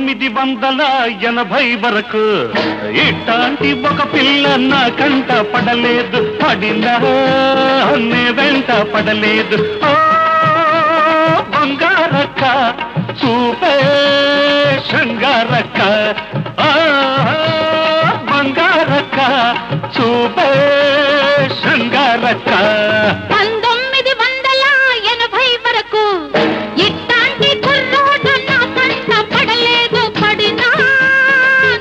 1980 వరకు ఇట్లాంటి ఒక పిల్ల నా కంట పడలేదు, పడినా నే వెంట పడలేదు. ఓ బంగారక్క చూపే శృంగారక్క, బంగారక్క చూపే శృంగారక్క. 1980 వరకు ఇట్లాంటి కుర్రోడు నా కంట పడలేదు, పడినా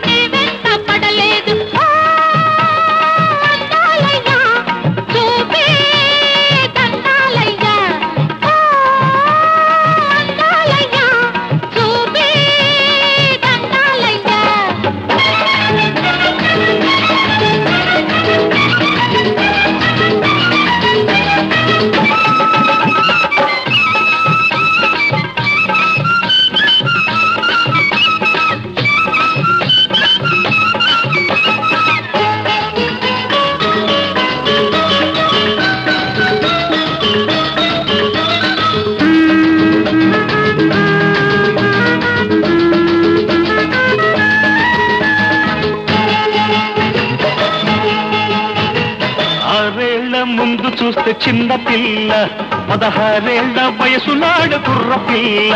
నే వెంట పడలేదు. అందాలయ్యా చూపే దండాలయ్యా, అందాలయ్యా చూపే దండాలయ్యా. ముందు చూస్తే చిన్న పిల్ల, 16 వయసు నాడు కుర్ర పిల్ల.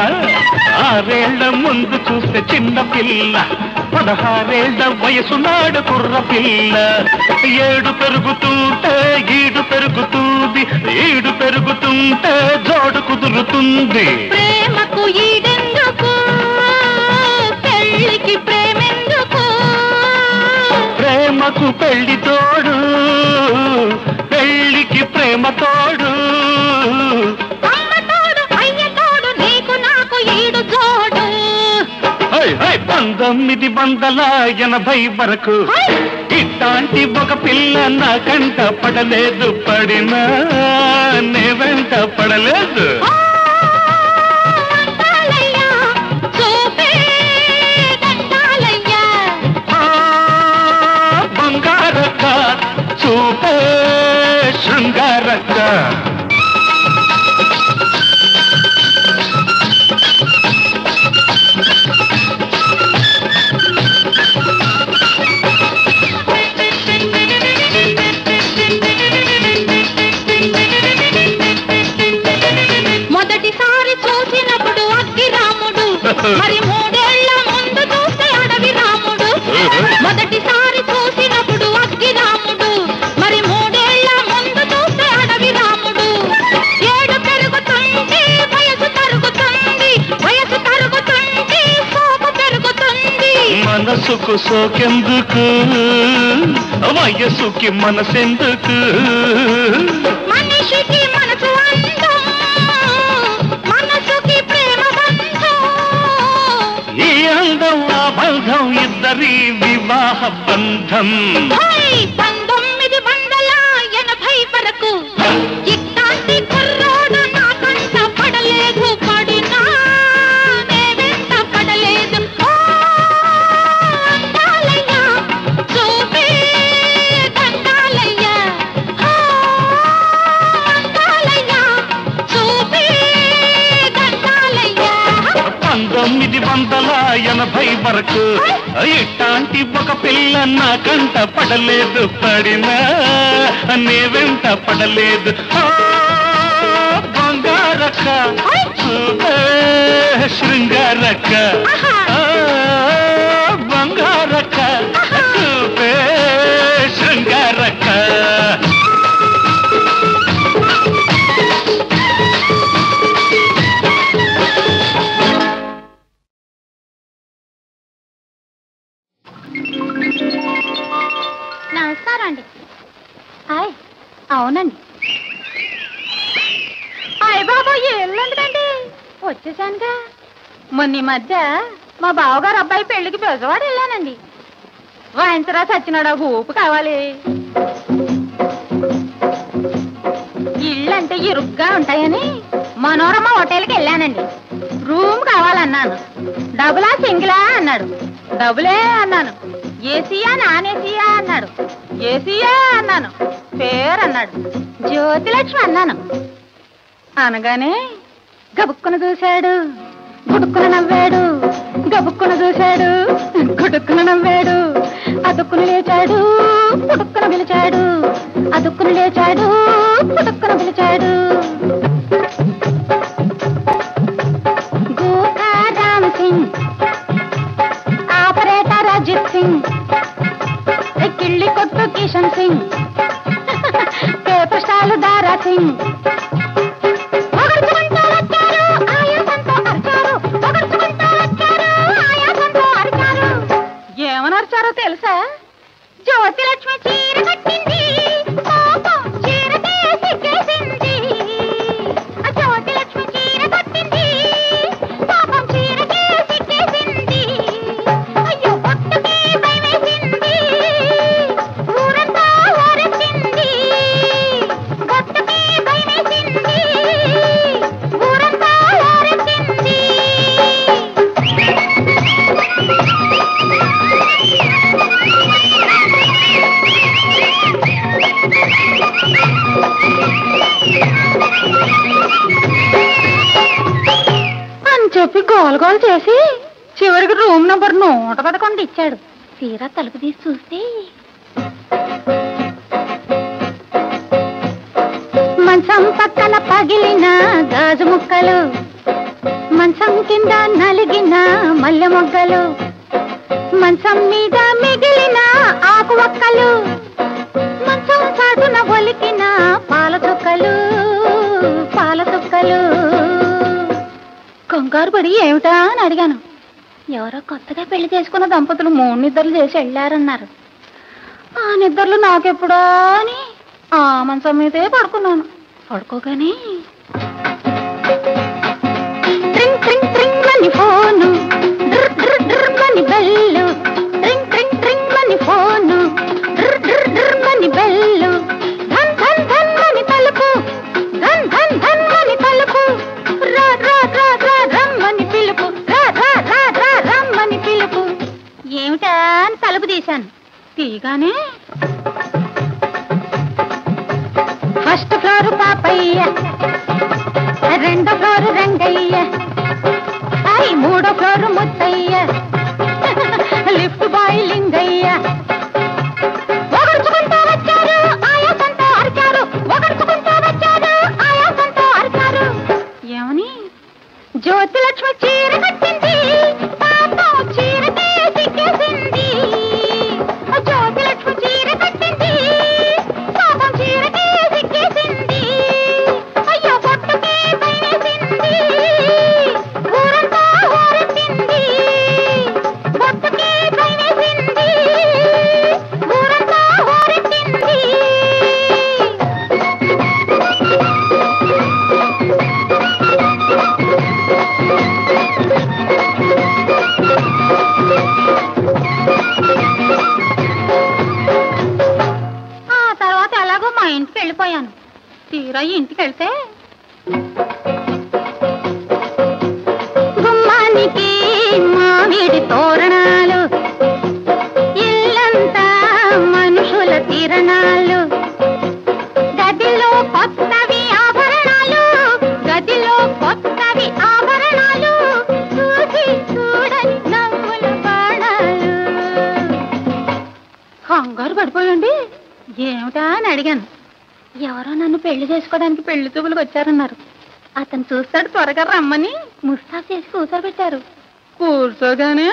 6 ముందు చూస్తే చిన్న పిల్ల, 16 వయసు నాడు కుర్ర పిల్ల. 7 పెరుగుతుంటే ఈడు పెరుగుతుంది, ఈడు పెరుగుతుంటే జోడు కుదురుతుంది. ప్రేమకు ఈడెందుకు, పెళ్ళికి ప్రేమెందుకు, ప్రేమకు పెళ్లి తోడు, పెళ్లికి ప్రేమ తోడు. అమ్మ తోడు అయ్య తోడు, నీకు నాకు ఈడు జోడు. 1980 వరకు ఇట్లాంటి ఒక పిల్ల నా కంట పడలేదు, పడినా నే వెంట పడలేదు. అందాలయ్యా చూపే దండాలయ్యా, బంగారక్క చూపే శృంగారక్క. మొదటిసారి చూసినప్పుడు అగ్గి రాముడు, మరి 3 ఏళ్ల ముందు చూస్తే అడవి రాముడు. మొదటిసారి చూసినప్పుడు అగ్గి రాముడు, మరి 3 ఏళ్ల ముందు చూస్తే అడవి రాముడు. 7 పెరుగుతుంది వయసు తరుగుతుంది, వయసు తరుగుతుంది సోపు పెరుగుతుంది. మనసుకు సోకెందుకు, వయసుకి మనసెందుకు. మనిషికి మనసు అందం, మనసుకి ప్రేమ బంధం. ఈ అందం ఆ బంధం ఇద్దరి వివాహ బంధం. 1980 వరకు ఇట్లాంటి కుర్రోడు నా కంట పడలేదు, పడినా నే వెంట పడలేదు. అందాలయ్యా చూపే దండాలయ్యా, అందాలయ్యా చూపే దండాలయ్యా. 1980 వరకు ఇట్లాంటి ఒక పిల్ల నా కంట పడలేదు, పడినా నే వెంట పడలేదు. బంగారక్క చూపే శృంగారక్క, బంగారక్క చూపే శృంగారక్క. నమస్కారం అండి. అవునండి. బాబు ఎల్లుండదండి, వచ్చేసానుగా. మొన్న ఈ మధ్య మా బావగారు అబ్బాయి పెళ్లికి బెజవాడ వెళ్ళానండి. వాయించరా సచ్చినాడు, ఊపు కావాలి. ఇళ్ళంటే ఇరుగ్గా ఉంటాయని మనోరమ హోటల్కి వెళ్ళానండి. రూమ్ కావాలన్నాను. డబులా సింగిలా అన్నాడు. డబులే అన్నాను. ఏసీయా నాన్ ఏసీయా అన్నాడు. ఏసీయా అన్నాను. పేరు అన్నాడు. జ్యోతిలక్ష్మి అన్నాను. అనగానే గబుక్కున చూశాడు, గుడుక్కున నవ్వాడు. గబుక్కున చూశాడు, గుడుక్కున నవ్వాడు, అదుక్కున లేచాడు, పుడుక్కున పిలిచాడు, అదుక్కున లేచాడు, పుడుక్కున పిలిచాడు. గోకా రామ్ సింగ్, ఆపరేటర్ అజిత్ సింగ్, కిళ్ళి కొట్టు కిషన్ సింగ్, పేపర్ స్టాల్ దారా సింగ్. ఏమనర్చారో తెలుసా? జ్యోతి లక్ష్మి చీర కట్టింది, పాపం చీరకే సిగ్గేసింది. జ్యోతి లక్ష్మి చీర కట్టింది, పాపం చీరకే సిగ్గేసింది. అయ్యో భక్తుకి భయమేసింది, ఊరంతా ఊరెత్తింది. భక్తుకి భయమేసింది, ఊరంతా ఊరెత్తింది. అని చెప్పి గోల్ గోల్ చేసి చివరికి రూమ్ నంబర్ 111 ఇచ్చాడు. తీరా తలుపు తీసి చూస్తే మంచం పక్కన పగిలిన గాజు ముక్కలు, మంచం కింద నలిగిన మల్లె మొగ్గలు, మంచం మీద మిగిలిన ఆకు ఒక్కలు, మంచం చాటున ఒలికిన పాల చుక్కలు, పాల చుక్కలు. కంగారు పడి ఏమిటా అని అడిగాను. ఎవరో కొత్తగా పెళ్లి చేసుకున్న దంపతులు 3 నిద్రలు చేసి వెళ్ళారన్నారు. ఆ నిద్రలు నాకెప్పుడా అని ఆ మంచం మీదే పడుకున్నాను. పడుకోగానే ట్రింగ్ ట్రింగ్ ట్రింగ్ అని ఫోను, డ్ర్ డ్ర్ డ్ర్ అని బెల్లు, ట్రింగ్ ట్రింగ్ ట్రింగ్ అని ఫోను, డ్ర్ డ్ర్ డ్ర్ అని బెల్లు, ధన్ ధన్ ధన్ అని తలుపు, ధన్ ధన్ ధన్ అని తలుపు, రా రా రా రా రమ్మని పిలుపు, రా రా రా రా రమ్మని పిలుపు. ఏమిటా అని తలుపు తీశాను. తీగానే ఫస్ట్ ఫ్లోర్ పాపయ్య, 2వ ఫ్లోర్ రంగయ్య, 3వ floor Muthaiah, lift boy Lingaiah. ఒగడుచుకుంటూ వచ్చారు, ఆయాసంతో అరిచారు, ఒగడుచుకుంటూ వచ్చారు, ఆయాసంతో అరిచారు. ఏమని? జ్యోతి లక్ష్మి చీర కట్టింది, పాపం చీరకే సిగ్గేసింది. జ్యోతి లక్ష్మి చీర కట్టింది, పాపం చీరకే సిగ్గేసింది. అయ్యో పొట్టుకే భయమేసింది, ఊరంతా ఊరెత్తింది. పొట్టుకే భయమేసింది, ఊరంతా ఊరెత్తింది. ఆ తర్వాత ఎలాగో మా ఇంటికి వెళ్ళిపోయాను. తీరా ఇంటికి వెళ్తే గుమ్మానికి మామిడి తోరణాలు, ఇల్లంతా మనుషుల తిరణాలు, గదిలో కొత్తవి ఆభరణాలు, గదిలో కొత్తవి ఆభరణాలు, చూసి చూడని నవ్వుల బాణాలు. కంగారు పడిపోయండి. ఏమిటా అని అడిగాను. ఎవరో నన్ను పెళ్లి చేసుకోవడానికి పెళ్లి చూపులకు వచ్చారన్నారు. అతను చూస్తాడు, త్వరగా రమ్మని ముస్తాబ్ చేసి కూర్చోబెట్టారు. కూర్చోగానే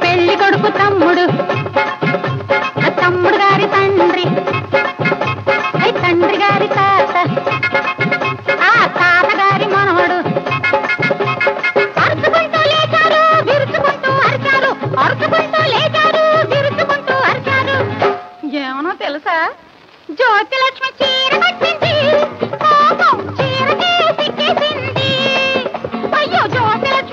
పెళ్లి కొడుకు తమ్ముడు, తమ్ముడు గారి తండ్రి, తండ్రి గారి తాత, ఆ తాత గారి మనవడు అరుచుకుంటూ లేచారు, విరుచుకుంటూ అరిచారు, అరుచుకుంటూ లేచారు, విరుచుకుంటూ అరిచారు. ఏమనో తెలుసా? జ్యోతి లక్ష్మి చీర కట్టింది, పాపం చీరకే సిగ్గేసింది. అయ్యో జ్యోతి లక్ష్మి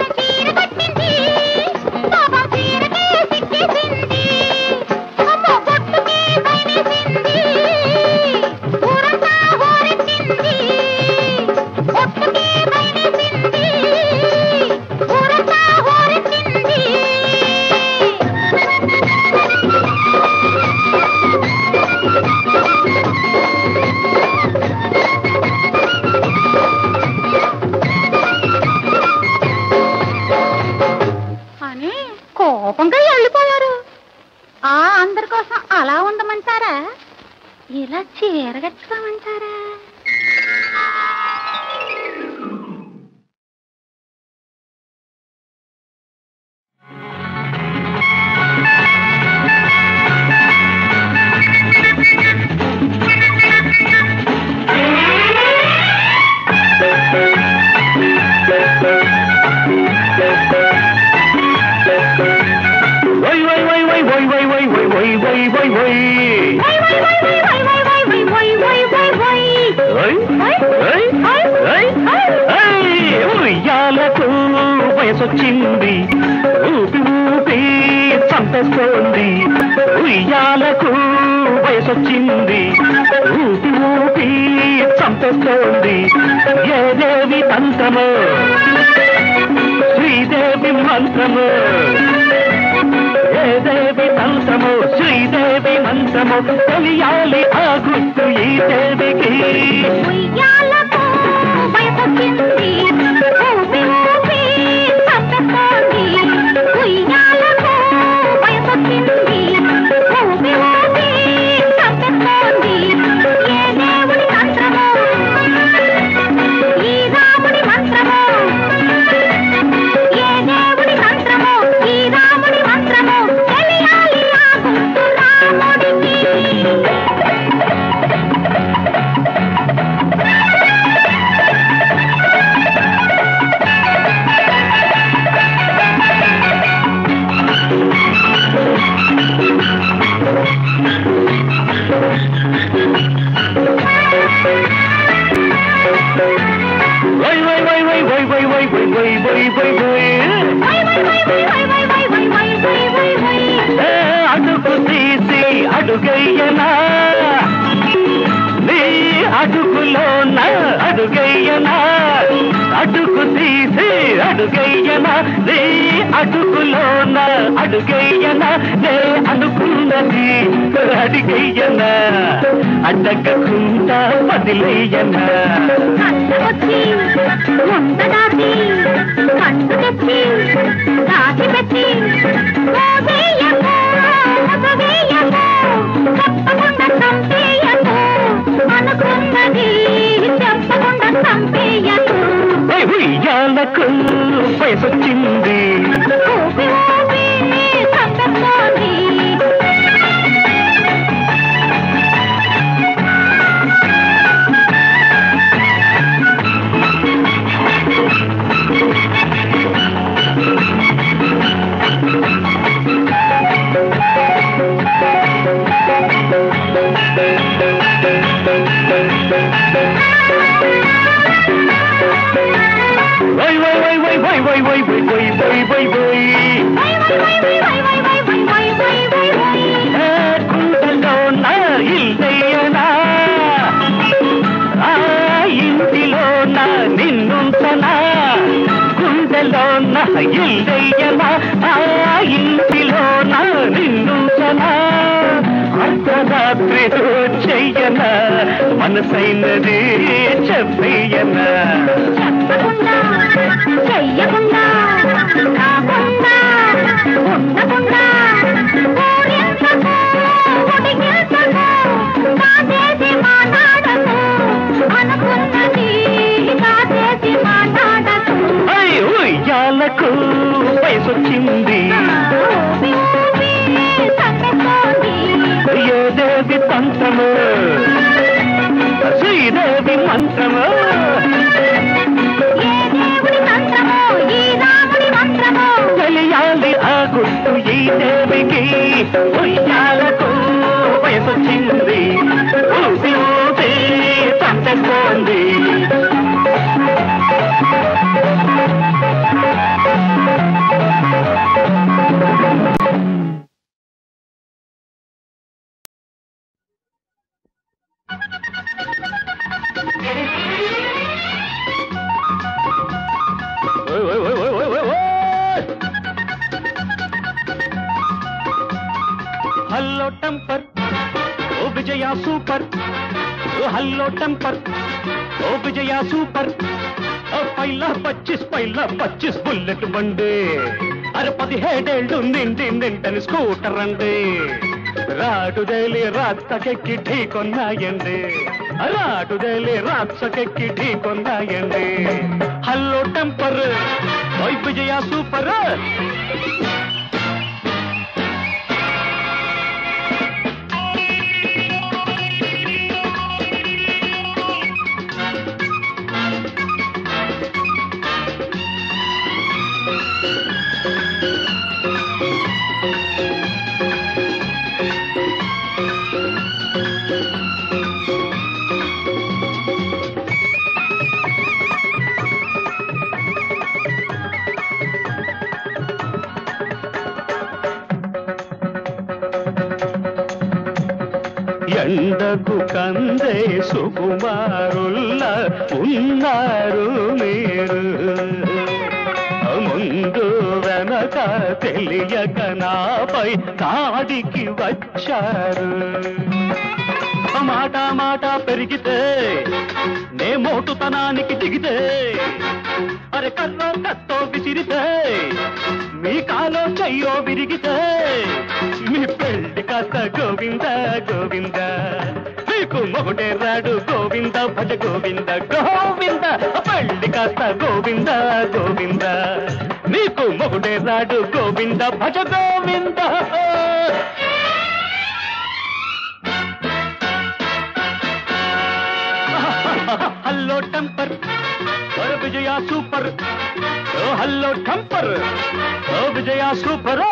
ఇలా చీర కట్టుకోమంటారా? ఉయ్యాలకు వయసొచ్చింది, ఊపి ఊపి చంపేస్తోంది. ఉయ్యాలకు వయసొచ్చింది, ఊపి ఊపి చంపేస్తోంది. ఏదేవి తంత్రము, శ్రీదేవి మంత్రము. ఏదేవి మంత్రము, శ్రీదేవి మంత్రము. తెలియాలి ఆ గుర్తు ఈ దేవికి. ఉయ్యాలకు వయసొచ్చింది, ఊపి ఊపి చంపేస్తోంది. ఉయ్యాలకు వయసొచ్చింది, ఊపి ఊపి చంపేస్తోంది. ఏ దేవుడి మంత్రము, ఈ రాముడి మంత్రము. ఏ దేవుడి మంత్రము, ఈ రాముడి మంత్రము. తెలియాలి ఆ గుర్తు రాముడికి. అడుగు తీసి అడుగయ్యనా, నీ అడుగులోన అడుగయ్యనా. అడుగు తీసి అడుగయ్యనా, నీ అడుగులోన అడుగయ్యనా. నే అనుకున్నది అడిగయ్యనా, అడ్డగకుండా వదిలేయనా. కట్టొచ్చి ముంద దాచి, కట్టు తెచ్చి దాచి పెట్టి, వేయకు వేయకు, తప్పకుండా చంపేయకు. అనుకున్నది చెప్పకుండా చంపేయకు. ఉయ్యాలకు వయసొచ్చింది, ఊపి ఊపి చంపేస్తోంది. కుండలోన ఇల్లయ్యనా, ఆ ఇంటిలోన నిన్నుంచనా. గుండెలోన ఇల్లయ్యనా, ఆ ఇంటిలోన నిన్నుంచనా. అర్ధరాత్రి చెయ్యనా, మనసైనది చెప్పయ్యనా. చెప్పకుండా చెయ్యకుండా కాకుండా ఉండకుండా ఊరించకు, ఉడిగించకు, కాచేసి మాట్లాడకు. అనుకున్నది కాచేసి మాట్లాడకు. ఉయ్యాలకు వయసొచ్చింది, ఊపి ఊపి చంపేస్తోంది. ఏదేవి తంత్రము, శ్రీదేవి మంత్రము. ఏ దేవుడి మంత్రము, ఈ రాముడి మంత్రము. తెలియాలి ఆ గుర్తు ఈ దేవికి. ఉయ్యాలకు వయసొచ్చింది, ఊపి ఊపి చంపేస్తోంది. హల్లో టెంపర్, ఓ విజయ సూపర్. హల్లో టెంపర్, ఓ విజయ సూపర్. పైలా 25 బుల్లెట్ బండి. 17 నిండి నింటని స్కూటర్ అండి. రాటుదేలి రాత్సకెక్కి ఢీకొన్నాయండి రాటుదేలి రాత్సకెక్కి ఢీకొన్నాయండి హల్లో టెంపర్ ఓ విజయ సూపర్ ఎండకు కందే సుకుమారుల్ల ఉన్నారు మీరు ముందు వెనక తెలియక నాపై దాడికి వచ్చారు మాట మాట పెరిగితే నే మోటుతనానికి దిగితే అరే కర్రో కత్తో విసిరితే మీ కాలో చెయ్యో విరిగితే మీ పెళ్లి కాస్త గోవింద గోవింద మీకు మొగుడే రాడు గోవింద భజ గోవింద గోవింద పెళ్లి కాస్త గోవింద గోవింద మీకు మొగుడే రాడు గోవింద భజ గోవింద హల్లో టెంపర్ విజయ సూపర్ హల్లో టెంపర్ విజయ సూపర్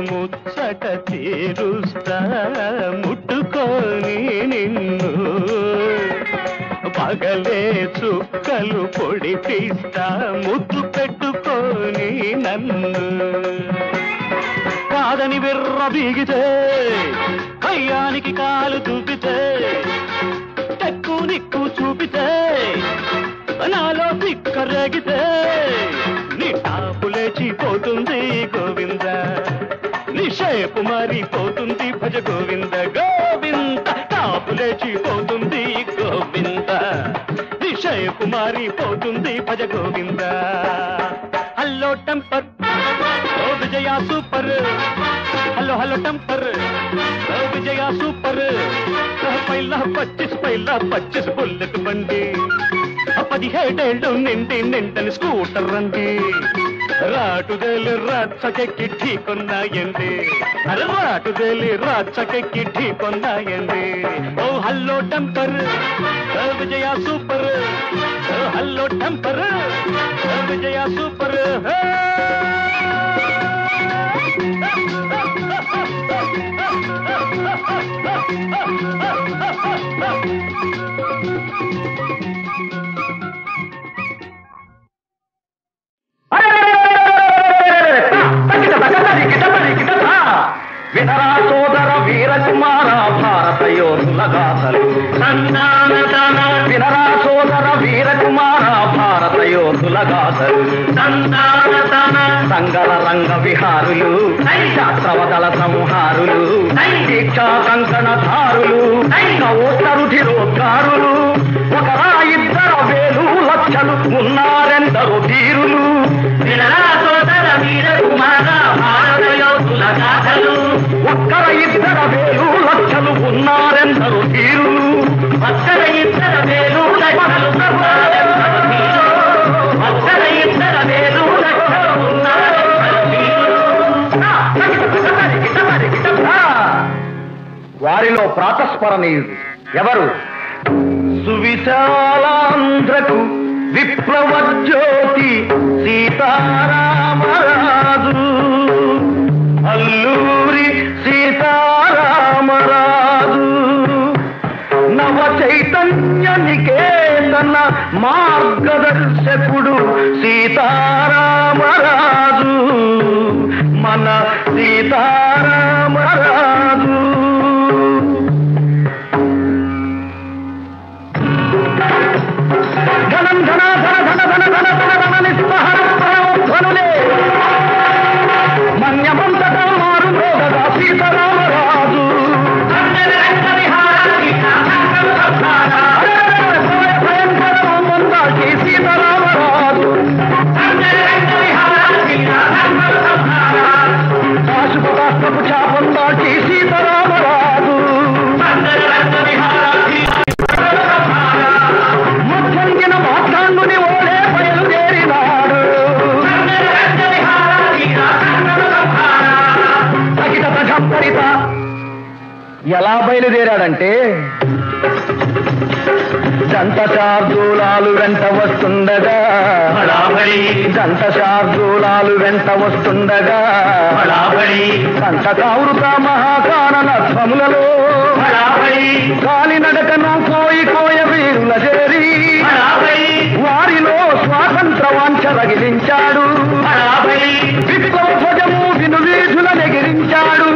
ముచ్చట తీరుస్తా ముట్టుకొని నిన్ను పగలే చుక్కలు పొడిపిస్తా ముద్దు పెట్టుకొని నన్ను కాదని విర్ర బీగితే కయ్యానికి కాలు చూపితే టెక్కు నిక్కు చూపితే నాలో సిక్కరేగితే నీ టాపు లేచిపోతుంది గోవింద నీ షేపు మారిపోతుంది భజ గోవింద గోవింద టాపు లేచిపోతుంది గోవింద నీ షేపు మారిపోతుంది భజ గోవింద హల్లో టెంపర్ ఓ విజయ సూపర్ హలో హలో టెంపర్ ఓ విజయ సూపర్ పైలా 25 బుల్లెట్ బండి 17 నిండి నిండని స్కూటర్ రండి రాటుదేలి రాత్సకెక్కి ఢీకొన్నాయండి అరే రాటుదేలి రాత్సకెక్కి ఢీకొన్నాయండి ఓ హల్లో టెంపర్ విజయ సూపర్ హల్లో టెంపర్ విజయ సూపర్ వినరా సోదర వీరకుమార భారత యోధుల గాథలు వినరా సోదర వీరకుమార భారత యోధుల గాథలు సంగల రంగ విహారులు శాస్త్రవదల సంహారులు దీక్షా కంకణధారులు రుధిరోద్గారులు ఒకరా 2 లక్షలు ఉన్నారెందరో ధీరులు వినరా సోదర వీరకుమార భారత యోధుల గాథలు ఒక్కర 2 లక్షలు ఉన్నారెందరో ధీరులు ఒక్కర 2 లక్షలు ఒక్కర 2 లక్షలు ఉన్నారెందరో ధీరులు వారిలో ప్రాతస్మరణీయుడు ఎవరు సువిశాలాంధ్రకు విప్లవ జ్యోతి సీతారామరాజు అల్లూరి సీతారామరాజు నవ చైతన్య మార్గదర్శకుడు సీతారామరాజు, మన సీతారామరాజు. ధనం ధన ధన ధన ధన ధన ధన ధన నిస్పహరనులే మన్యమంతటా మారుమోగగా సీతారామరాజు. సీతారామరాజు ఆశుపదాస్తపు చాపందాకి సీతారామరాజు. మధ్యంగిన మాట్లాండుని ఓడే బయలుదేరినాడు. ఎలా బయలుదేరాడంటే జంట శార్దూలాలు వెంట వస్తుండగా, జంట శార్దూలాలు వెంట వస్తుండగా, కంట కావృత మహాకానన ధ్వములలో కాలినడకను కోయి కోయ వీరుల చేరి వారిలో స్వాతంత్ర వాంఛ రగిలించాడు. విప్లవ ధ్వజము విను వీధుల నెగిరించాడు.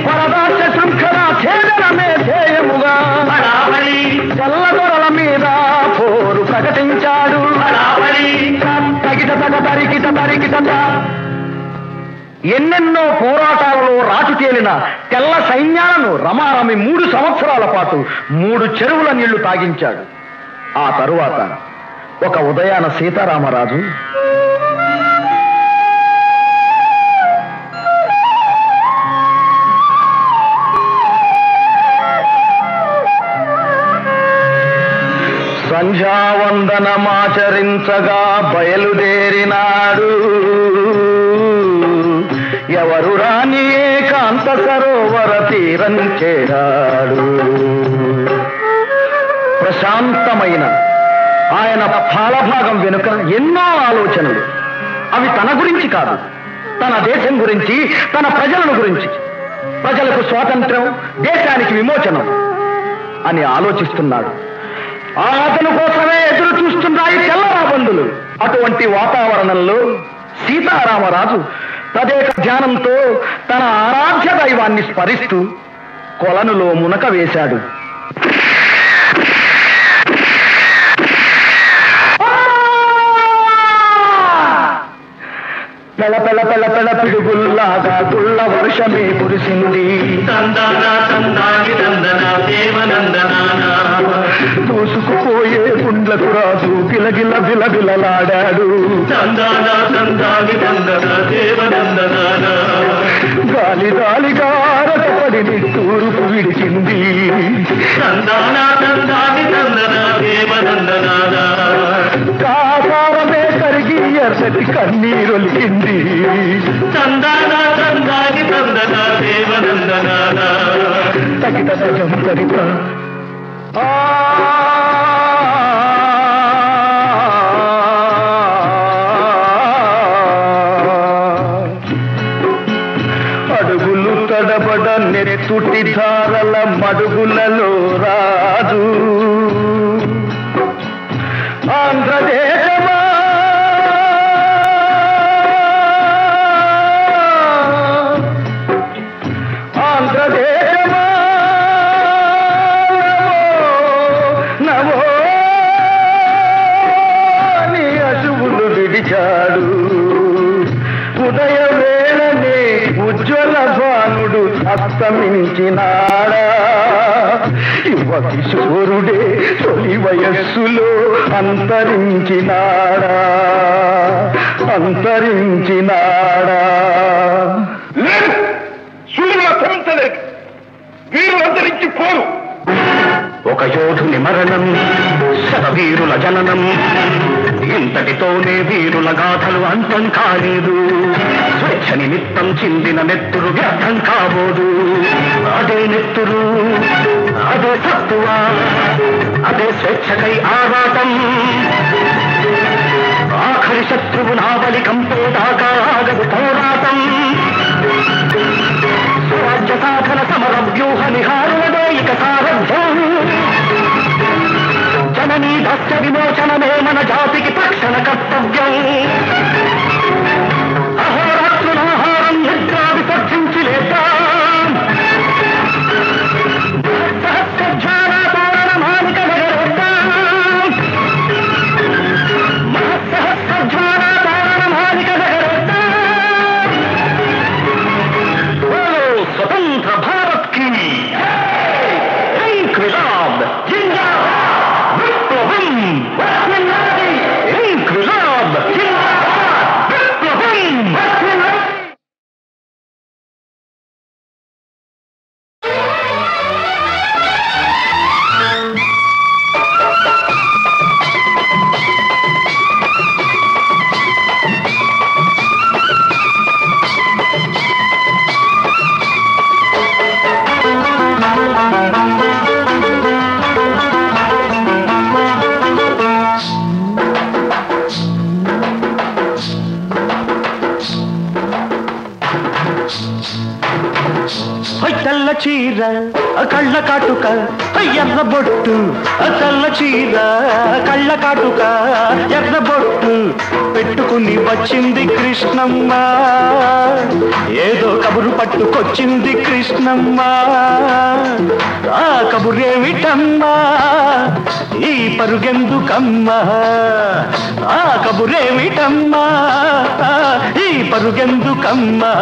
పరదాశ శృంఖల ఛేదనమే ధ్యేయముగా చల్లదొరల మీద పోరు ప్రకటించాడు. తగిట తగ తరికిట తరికిట. ఎన్నెన్నో పోరాటాలలో రాజు తేలిన తెల్ల సైన్యాలను రమారమి 3 సంవత్సరాల పాటు 3 చెరువుల నీళ్లు తాగించాడు. ఆ తరువాత ఒక ఉదయాన సీతారామరాజు సంధ్యావందనమాచరించగా బయలుదేరినాడు. ఎవరు రాని ఏకాంత సరోవర తీరం చేరాడు. ప్రశాంతమైన ఆయన పాలభాగం వెనుక ఎన్నో ఆలోచనలు. అవి తన గురించి కాదు, తన దేశం గురించి, తన ప్రజలను గురించి. ప్రజలకు స్వాతంత్ర్యం, దేశానికి విమోచనం అని ఆలోచిస్తున్నాడు. అతని కోసమే ఎదురు చూస్తున్నాయి తెల్లరాబందులు. అటువంటి వాతావరణంలో సీతారామరాజు తదేక ధ్యానంతో తన ఆరాధ్య దైవాన్ని స్మరిస్తూ కొలనులో మునక వేశాడు. పెళ పెళ పెళ పెళ పిడుగుల్లాగా గుళ్ళ వర్షమే కురిసింది. దూసుకుపోయే గుండ్లకు రాజు గిలగిల బిలబిలలాడాడు. గాలి గాలిగా రకపడి తూర్పు విడిచింది. కాసారమే కరిగి ఎర్రటి కన్నీరొలికింది. తగిట సజం కరిత అడుగులు తడబడ నెత్తుటి ధారల మడుగులలో రాజు. ఆంధ్రదేశమా ఆంధ్రదేశమా నవో నీ అశువులు విడిచాడు. ఉదయ వేళనే ఉజ్వల భానుడు అస్తమించినాడా. యువ కిశోరుడే తొలి వయస్సులో అంతరించినాడా. అంతరించినాడా. వీరులు అంతరించిపోరు. ఒక యోధుని మరణం, శతవీరుల జననం. ఇంతటితోనే వీరుల గాథలు అంతం కాలేదు. స్వేచ్ఛ నిమిత్తం చిందిన నెత్తురు వ్యర్థం కాబోదు. అదే నెత్తురు, అదే సత్తువ, అదే స్వేచ్ఛకై ఆరాటం. ఆఖరి శత్రువు నావలి కంపేదాకా ఆగదు పోరాటం. స్వరాజ్య సాధన సమర వ్యూహ నిహారులదే ఇక సారథ్యం. జననీ దాస్య తెల్ల చీర కళ్ళ కాటుక ఎర్ర బొట్టు తెల్ల చీర కళ్ళ కాటుక ఎర్ర బొట్టు పెట్టుకుని వచ్చింది కృష్ణమ్మ ఏదో కబురు పట్టుకొచ్చింది కృష్ణమ్మ ఆ కబురేమిటమ్మా ఈ పరుగెందుకమ్మా ఆ కబురేమిటమ్మా ఈ పరుగెందుకమ్మా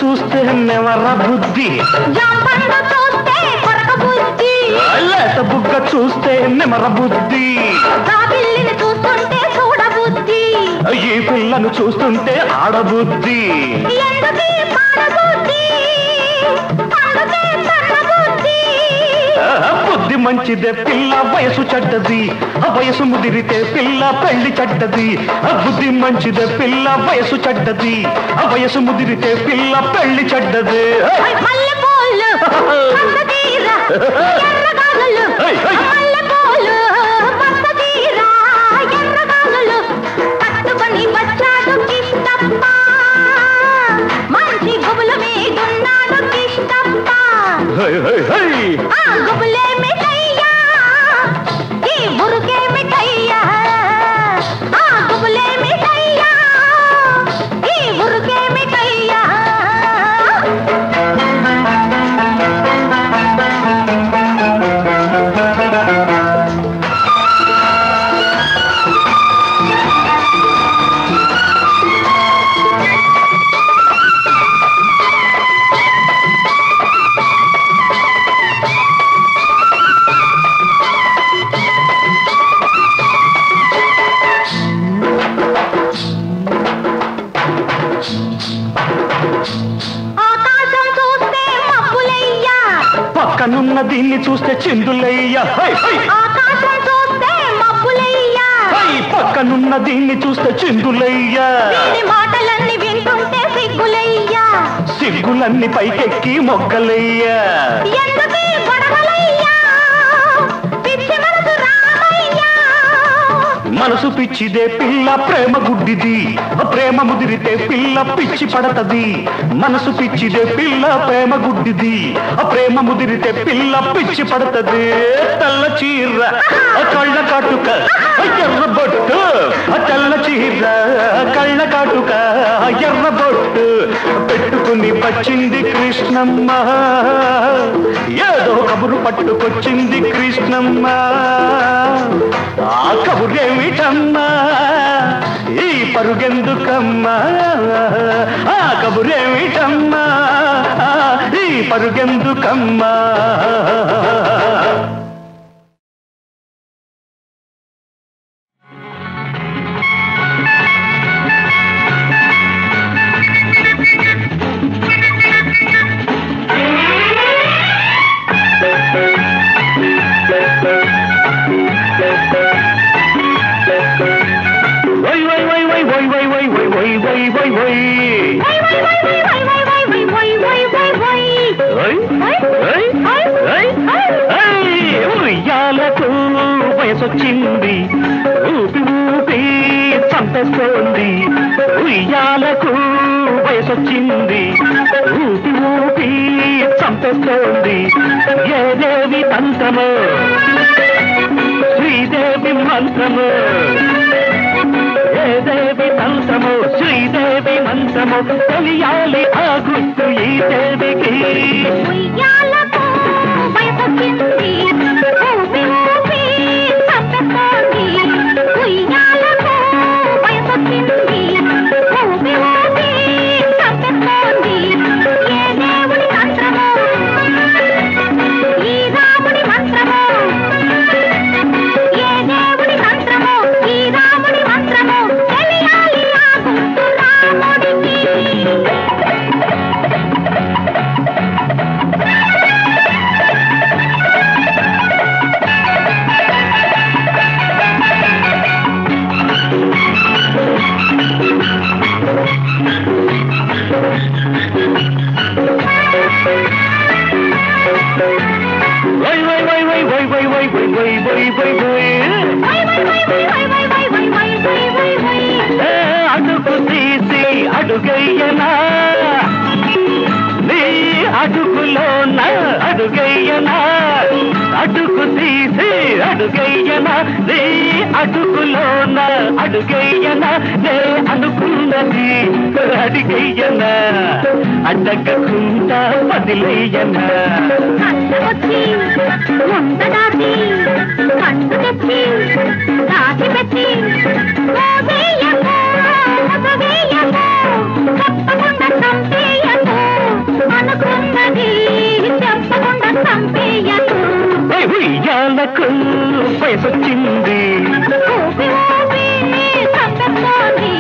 చూస్తే నెవర బుద్ధి లేత బుగ్గ చూస్తే నెమర బుద్ధి ఈ పిల్లను చూస్తుంటే ఆడబుద్ధి బుద్ధి మంచిదే పిల్ల వయసు చెడ్డది వయసు ముదిరితే పిల్ల పెళ్లి చెడ్డది బుద్ధి మంచిదే పిల్ల వయసు చెడ్డది వయసు ముదిరితే పిల్ల పెళ్లి చెడ్డది పక్కనున్న దీన్ని చూస్తే చిందులయ్యా పక్కనున్న దీన్ని చూస్తే చిందులయ్యా మాటలన్నీ వింటుంటే సిగ్గులయ్యా సిగ్గులన్నీ పైకెక్కి మొగ్గలయ్యా మనసు పిచ్చిదే పిల్ల ప్రేమ గుడ్డిది ప్రేమ ముదిరితే పిల్ల పిచ్చి పడతది మనసు పిచ్చిదే పిల్ల ప్రేమ గుడ్డిది ప్రేమ ముదిరితే పిల్ల పిచ్చి పడతది తెల్ల చీర కళ్ళ కాటుక ఎర్ర బొట్టు తెల్ల చీర కళ్ళ కాటుక ఎర్ర బొట్టు పెట్టుకుని వచ్చింది కృష్ణమ్మ ఏదో కబురు పట్టుకొచ్చింది కృష్ణమ్మ ఆ కబురేమిటమ్మా ఈ పరుగెందుకమ్మా ఆ కబురేమిటమ్మా ఈ పరుగెందుకమ్మా ఉయ్యాలకు వయసొచ్చింది ఊపి ఊపి చంపేస్తోంది ఉయ్యాలకు వయసొచ్చింది ఊపి ఊపి చంపేస్తోంది ఏ దేవి తంత్రమో శ్రీదేవి మంత్రమో ఏ దేవి తంత్రమో శ్రీదేవి మంత్రమో తెలియాలి ఆ గుర్తు ఈ దేవికి. ఉయ్యాలకు వయసొచ్చింది, ఊపి ఊపి చంపేస్తోంది. ఉయ్యాలకు వయసొచ్చింది, ఊపి ఊపి చంపేస్తోంది. ఏ దేవుడి మంత్రమో ఈ రాముడి మంత్రమో, ఏ దేవుడి మంత్రమో ఈ రాముడి మంత్రమో తెలియాలి ఆ గుర్తు రాముడికి. వై వై వై వై వై వై వై వై వై వై వై. అడుగు తీసి అడుగయ్యనా, నీ అడుగులోన అడుగయ్యనా. అడుగు తీసి అడుగయ్యనా, నీ అడుగులోన అడుగయ్యనా. నే అనుకున్నది అడిగయ్యనా, అడ్డగకుండా వదిలేయనా. వచ్చి ఉండదాచి కట్టు తెచ్చి దాచి పెట్టి మోసేయకు మోసవేయకు తప్పకుండా చంపేయకు అనుకున్నది చెప్పకుండా చంపేయకు. ఉయ్యాలకు వయసొచ్చింది, ఊపి ఊపి చంపేస్తోంది.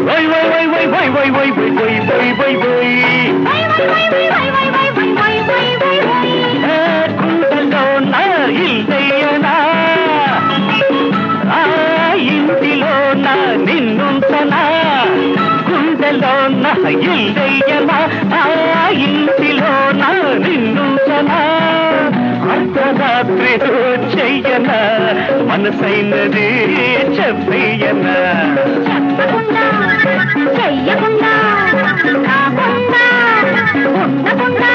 వై వై వై వై వై వై వై వై వై వై వై. గుండెలోన ఇల్లయ్యనా, ఆ ఇంటిలోన నిన్నుంచనా. గుండెలోన ఇల్లయ్యనా, ఆ ఇంటిలోన నిన్నుంచనా. అర్ధరాత్రి చెయ్యనా, మనసైనది చెప్పయ్యనా. చెప్పకుండా చెయ్యకుండా కాకుండా ఉండకుండా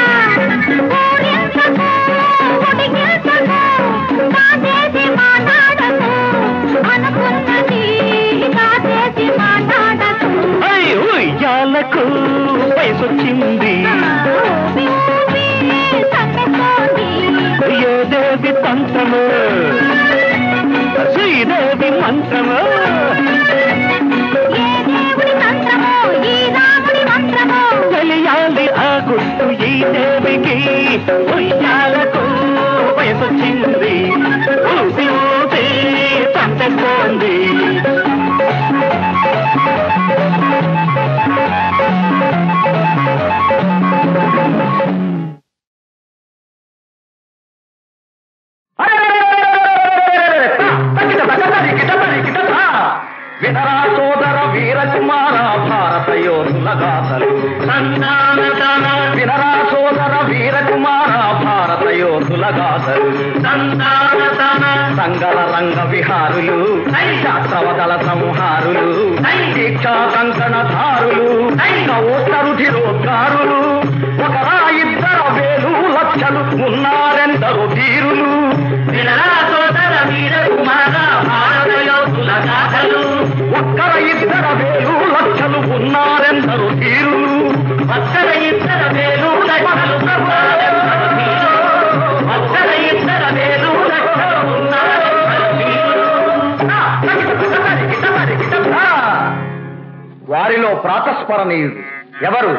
ఊరించకు ఉడిగించకు కాదేసి మాట్లాడకు అనుకున్నది కాదేసి మాట్లాడకు. ఉయ్యాలకు వయసొచ్చింది, ఊపి ఊపి చంపేస్తోంది. ఏ దేవి తంత్రము శ్రీదేవి మంత్రము. ఏ దేవుడి మంత్రమో ఈ రాముడి మంత్రమో తెలియాలి ఆ గుర్తు ఈ దేవికి. ఉయ్యాలకు వయసొచ్చింది, ఊపి ఊపి చంపేస్తోంది. వినరా సోదర వీరకుమార భారత యోధుల గాథలు. వినరా సోదర వీరకుమార భారత యోధుల గాథలు. సంగల రంగ విహారులు, శాస్త్రవదల సంహారులు, దీక్షా కంకణధారులు, రుధిరోద్గారులు. ఒకరా ఇద్దర వేలు లక్షలు ఉన్నారెందరు ధీరులు. వినరా సోదర వీరకుమార భారత యోధుల గాథలు. ఒక్కర ఇద్దర వేలు లక్షలు ఉన్నారెందరు ధీరులు. ఒక్కర ఇద్దర వేలు లక్షలు ఉన్నారెందరు ధీరులు. ఒక్కర ఇద్దర వేలు లక్షలు ఉన్నారెందరు ధీరులు. వారిలో ప్రాతస్మరణీయుడు ఎవరు?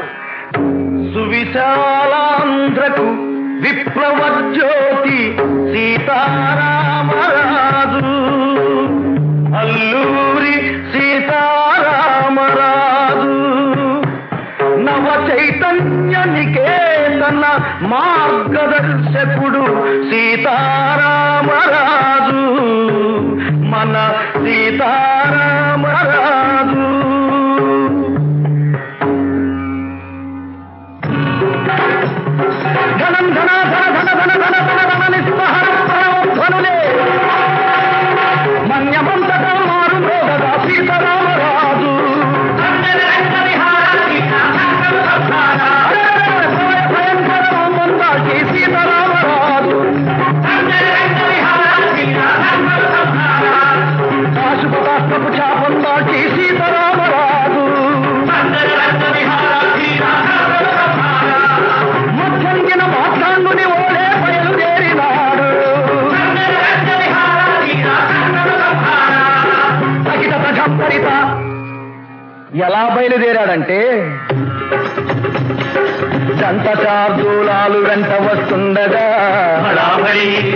సువిశాలాంధ్రకు విప్లవ జ్యోతి సీతారామరాజు. అల్లూరి సీతారామరాజు నవ చైతన్య నికేతన మార్గదర్శకుడు సీతారామరాజు. మన సీతారామరాజు. ఎలా బయలుదేరాడంటే జంట శార్దూలాలు వెంట వస్తుండగా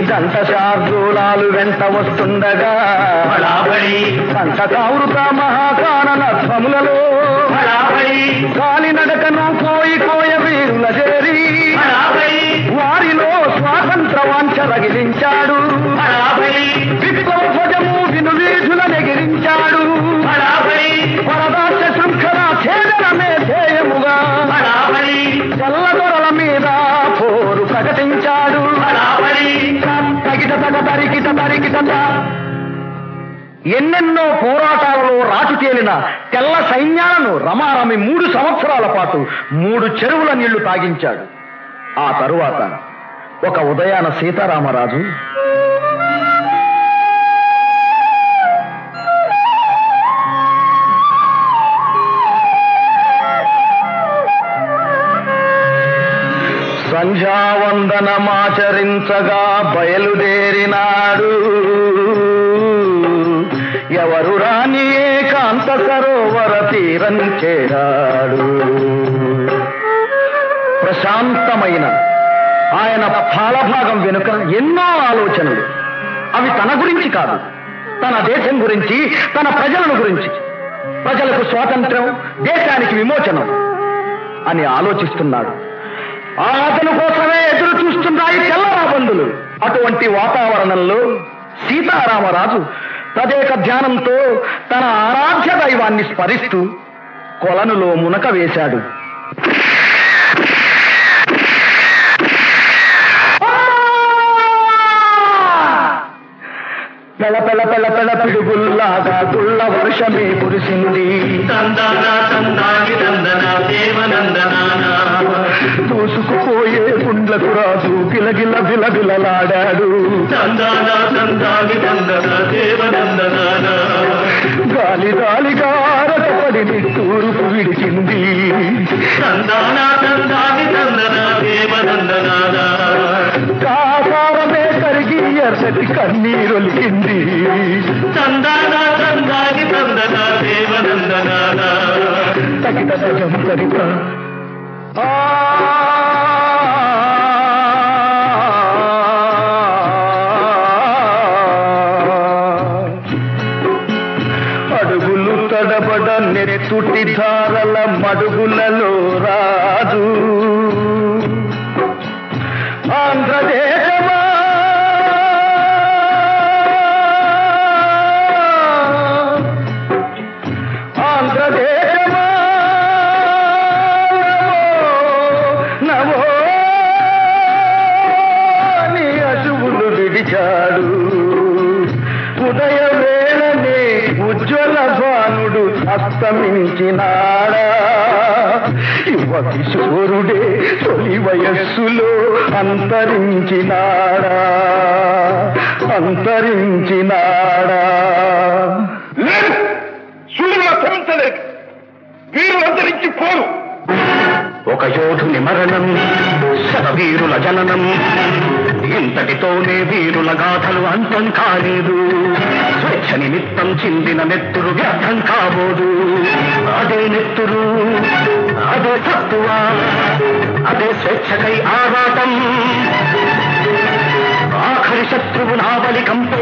జంట శార్దూలాలు వెంట వస్తుండగా కంట కావృత మహాకానన ధ్వములలో కాలినడకను కోయ వీరుల చేరి వారిలో స్వాతంత్ర వాంఛ రగిలించాడు విప్లవ ధ్వజము విను వీధుల నెగిరించాడు వరదాస్య శృంఖల ఛేదనమే ధ్యేయముగా చల్లదొరల మీద పోరు ప్రకటించాడు ఎన్నెన్నో పోరాటాలలో రాజు తేలిన తెల్ల సైన్యాలను రమారమి 3 సంవత్సరాల పాటు 3 చెరువుల నీళ్లు తాగించాడు. ఆ తరువాత ఒక ఉదయాన సీతారామరాజు సంధ్యావందనమాచరించగా బయలుదేరినాడు. ఎవరు రాని ఏకాంత సరోవర తీరం చేరాడు. ప్రశాంతమైన ఆయన పాలభాగం వెనుక ఎన్నో ఆలోచనలు. అవి తన గురించి కాదు, తన దేశం గురించి, తన ప్రజలను గురించి. ప్రజలకు స్వాతంత్ర్యం, దేశానికి విమోచనం అని ఆలోచిస్తున్నాడు. అతని కోసమే ఎదురు చూస్తున్నాయి తెల్లరాబందులు. అటువంటి వాతావరణంలో సీతారామరాజు తదేక ధ్యానంతో తన ఆరాధ్య దైవాన్ని స్మరిస్తూ కొలనులో మునక వేశాడు. పెళ పెళ పెళ పెళ పిడుగుల్లాగా గుళ్ళ వర్షమే కురిసింది. దూసుకుపోయే గుండ్లకు రాజు గిలగిల విలవిలలాడాడు. గాలి గాలిగా రటపడి నిట్టూరుపు విడిచింది. కాసారమే కరిగి ఎర్రటి కన్నీరొలికింది. తగిట సజం సరిత అడుగులు తడబడ నెత్తుటి ధారల మడుగులలో రాజు ఆంధ్రదేశమా ఆంధ్రదేశమా నమో నీ అశువులు విడిచాడు. ఉదయ వేళనే ఉజ్వల భానుడు అస్తమించినాడా. యువ కిశోరుడే తొలి వయస్సులో అంతరించినాడా. వీరులు అంతరించిపోరు. ఒక యోధుని మరణం, శతవీరుల జననం, ఇంతటితోనే వీరుల గాథలు అంతం కాలేదు. స్వేచ్ఛ నిమిత్తం చిందిన నెత్తురు వ్యర్థం కాబోదు. అదే నెత్తురు, అదే తత్వ, అదే స్వేచ్ఛకై ఆరాటం. ఆఖరి శత్రువు నా బలి కంపే